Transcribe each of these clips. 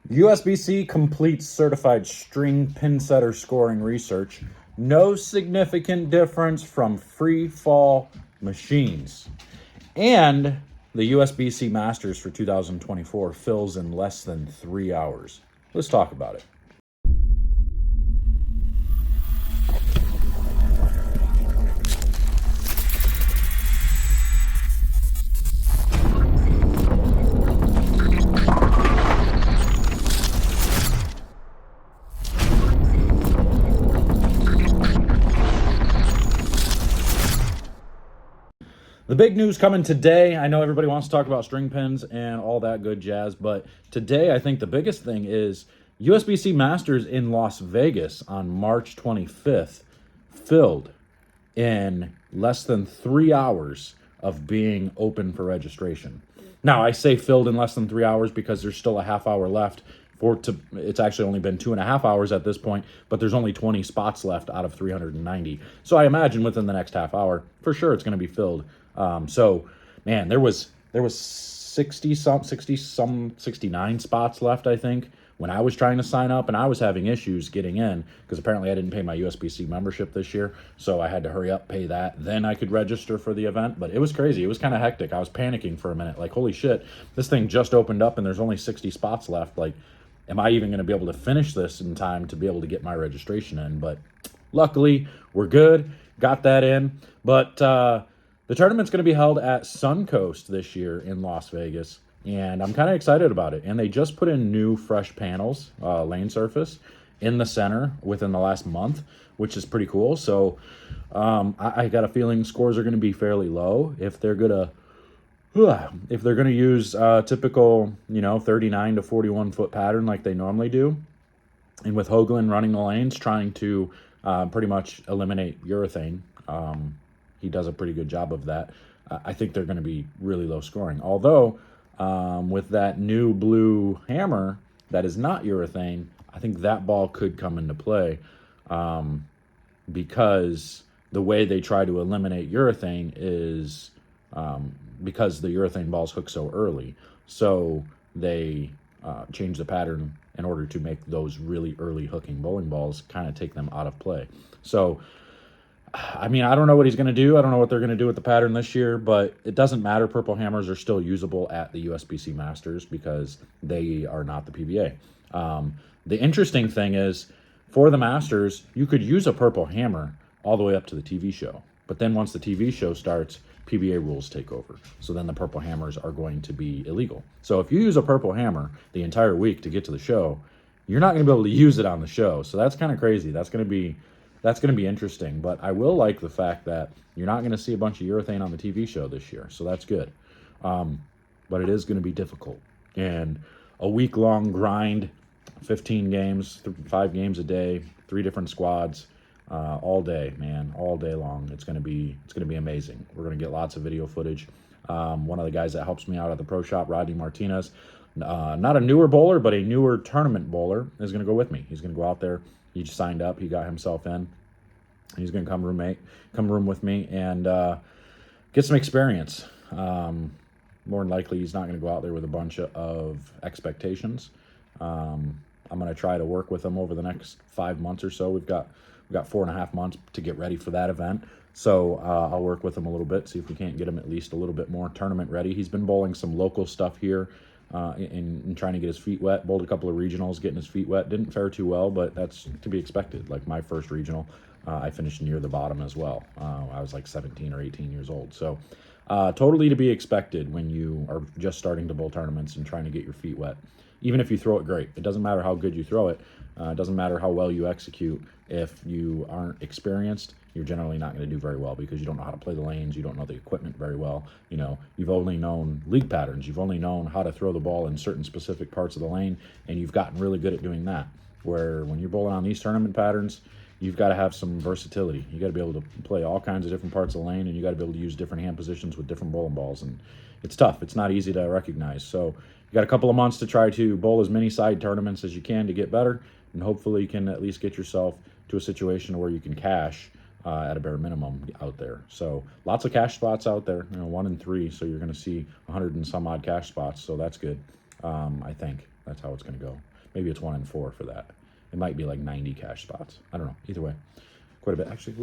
USBC completes certified string pin setter scoring research. No significant difference from free fall machines. And the USBC Masters for 2024 fills in less than 3 hours. Let's talk about it. The big news coming today, I know everybody wants to talk about string pins and all that good jazz, but today I think the biggest thing is USBC Masters in Las Vegas on March 25th filled in less than 3 hours of being open for registration. Now, I say filled in less than 3 hours because there's still a half hour left. It's actually only been 2.5 hours at this point, but there's only 20 spots left out of 390. So I imagine within the next half hour, for sure, it's going to be filled. Man, there was 69 spots left, I think, when I was trying to sign up, and I was having issues getting in because apparently I didn't pay my USBC membership this year, so I had to hurry up, pay that, then I could register for the event. But it was crazy. It was kind of hectic. I was panicking for a minute, like, holy shit, this thing just opened up and there's only 60 spots left. Like, am I even going to be able to finish this in time to be able to get my registration in? But luckily, we're good. Got that in. But the tournament's going to be held at Suncoast this year in Las Vegas, and I'm kind of excited about it. And they just put in new, fresh panels, lane surface, in the center within the last month, which is pretty cool. So I got a feeling scores are going to be fairly low if they're going to use typical, 39 to 41 foot pattern like they normally do. And with Hoagland running the lanes, trying to pretty much eliminate urethane. He does a pretty good job of that. I think they're going to be really low scoring. Although, with that new blue hammer that is not urethane, I think that ball could come into play because the way they try to eliminate urethane is because the urethane balls hook so early. So they change the pattern in order to make those really early hooking bowling balls kind of take them out of play. So, I mean, I don't know what he's going to do. I don't know what they're going to do with the pattern this year, but it doesn't matter. Purple hammers are still usable at the USBC Masters because they are not the PBA. The interesting thing is, for the Masters, you could use a purple hammer all the way up to the TV show. But then once the TV show starts, PBA rules take over. So then the purple hammers are going to be illegal. So if you use a purple hammer the entire week to get to the show, you're not going to be able to use it on the show. So that's kind of crazy. That's going to be interesting. But I will like the fact that you're not going to see a bunch of urethane on the TV show this year. So that's good. But it is going to be difficult. And a week-long grind, 15 games, 5 games a day, 3 different squads, all day, man, all day long. It's going to be amazing. We're going to get lots of video footage. One of the guys that helps me out at the pro shop, Rodney Martinez, not a newer bowler, but a newer tournament bowler, is going to go with me. He's going to go out there. He just signed up. He got himself in. He's going to come room with me and get some experience. More than likely, he's not going to go out there with a bunch of expectations. I'm going to try to work with him over the next 5 months or so. We've got 4.5 months to get ready for that event. So I'll work with him a little bit, see if we can't get him at least a little bit more tournament ready. He's been bowling some local stuff here in trying to get his feet wet. Bowled a couple of regionals, getting his feet wet. Didn't fare too well, but that's to be expected. Like my first regional, I finished near the bottom as well. I was like 17 or 18 years old. So totally to be expected when you are just starting to bowl tournaments and trying to get your feet wet. Even if you throw it great, it doesn't matter how good you throw it. It doesn't matter how well you execute. If you aren't experienced, you're generally not going to do very well because you don't know how to play the lanes. You don't know the equipment very well. You've only known league patterns. You've only known how to throw the ball in certain specific parts of the lane, and you've gotten really good at doing that. Where when you're bowling on these tournament patterns, you've got to have some versatility. You got to be able to play all kinds of different parts of the lane, and you got to be able to use different hand positions with different bowling balls. And it's tough. It's not easy to recognize. So you got a couple of months to try to bowl as many side tournaments as you can to get better, and hopefully you can at least get yourself to a situation where you can cash at a bare minimum out there. So lots of cash spots out there, 1 in 3. So you're going to see 100 and some odd cash spots. So that's good, I think. That's how it's going to go. Maybe it's 1 in 4 for that. It might be like 90 cash spots. I don't know. Either way, quite a bit. Actually,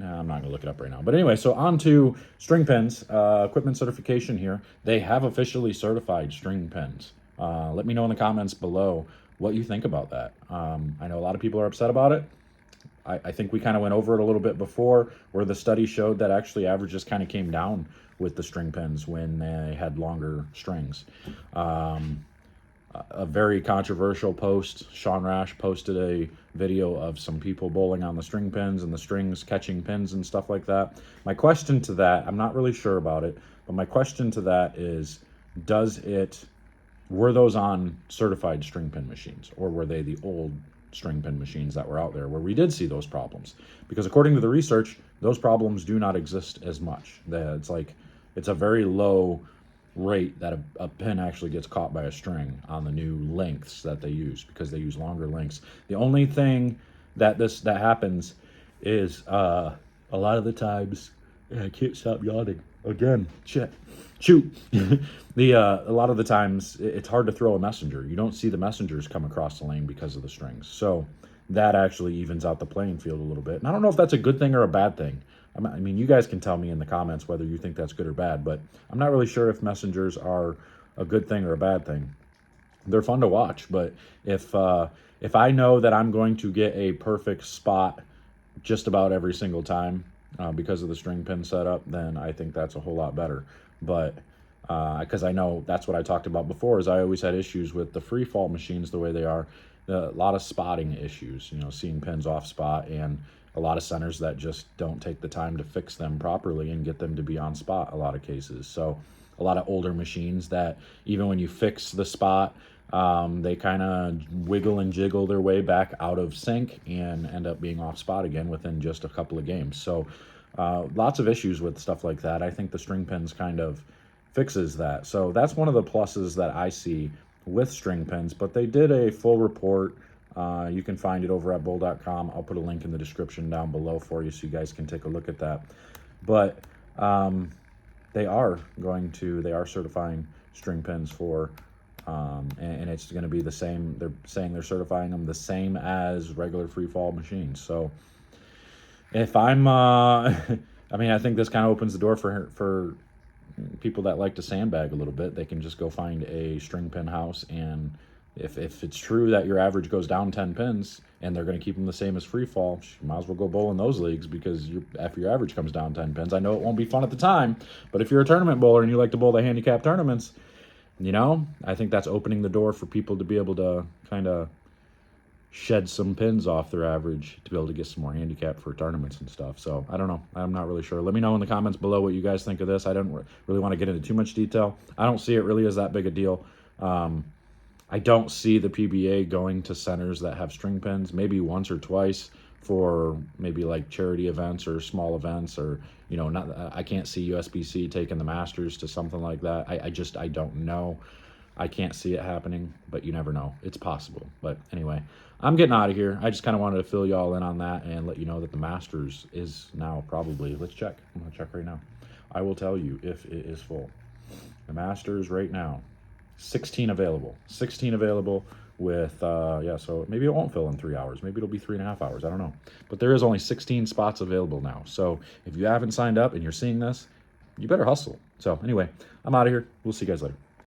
I'm not going to look it up right now. But anyway, so on to string pins, equipment certification here. They have officially certified string pins. Let me know in the comments below what you think about that. I know a lot of people are upset about it. I think we kind of went over it a little bit before, where the study showed that actually averages kind of came down with the string pins when they had longer strings. A very controversial post. Sean Rash posted a video of some people bowling on the string pins and the strings catching pins and stuff like that. My question to that, I'm not really sure about it, but my question to that is, were those on certified string pin machines, or were they the old string pin machines that were out there where we did see those problems? Because according to the research, those problems do not exist as much. It's a very low rate that a pin actually gets caught by a string on the new lengths that they use, because they use longer lengths. The only thing that happens is a lot of the times, I can't stop yawning again. Shoot. A lot of the times it's hard to throw a messenger. You don't see the messengers come across the lane because of the strings. So that actually evens out the playing field a little bit. And I don't know if that's a good thing or a bad thing. I mean, you guys can tell me in the comments whether you think that's good or bad, but I'm not really sure if messengers are a good thing or a bad thing. They're fun to watch, but if I know that I'm going to get a perfect spot just about every single time because of the string pin setup, then I think that's a whole lot better. But because I know that's what I talked about before, is I always had issues with the free fall machines the way they are. A lot of spotting issues, seeing pins off spot, and a lot of centers that just don't take the time to fix them properly and get them to be on spot a lot of cases. So a lot of older machines that even when you fix the spot, they kind of wiggle and jiggle their way back out of sync and end up being off spot again within just a couple of games. So lots of issues with stuff like that. I think the string pins kind of fixes that. So that's one of the pluses that I see with string pins. But they did a full report. You can find it over at bowl.com. I'll put a link in the description down below for you so you guys can take a look at that. But they are certifying string pins for, and it's going to be the same. They're saying they're certifying them the same as regular free fall machines. So if I'm, I mean, I think this kind of opens the door for people that like to sandbag a little bit. They can just go find a string pin house, and if it's true that your average goes down 10 pins and they're going to keep them the same as free fall, you might as well go bowl in those leagues, because after your average comes down 10 pins, I know it won't be fun at the time, but if you're a tournament bowler and you like to bowl the handicap tournaments, I think that's opening the door for people to be able to kind of shed some pins off their average to be able to get some more handicap for tournaments and stuff. So I don't know. I'm not really sure. Let me know in the comments below what you guys think of this. I don't really want to get into too much detail. I don't see it really as that big a deal. I don't see the PBA going to centers that have string pins, maybe once or twice for maybe like charity events or small events, or I can't see USBC taking the Masters to something like that. I don't know. I can't see it happening, but you never know. It's possible. But anyway, I'm getting out of here. I just kind of wanted to fill y'all in on that and let you know that the Masters is now probably, let's check. I'm going to check right now. I will tell you if it is full. The Masters right now, 16 available. 16 available with, so maybe it won't fill in 3 hours. Maybe it'll be 3.5 hours. I don't know. But there is only 16 spots available now. So if you haven't signed up and you're seeing this, you better hustle. So anyway, I'm out of here. We'll see you guys later.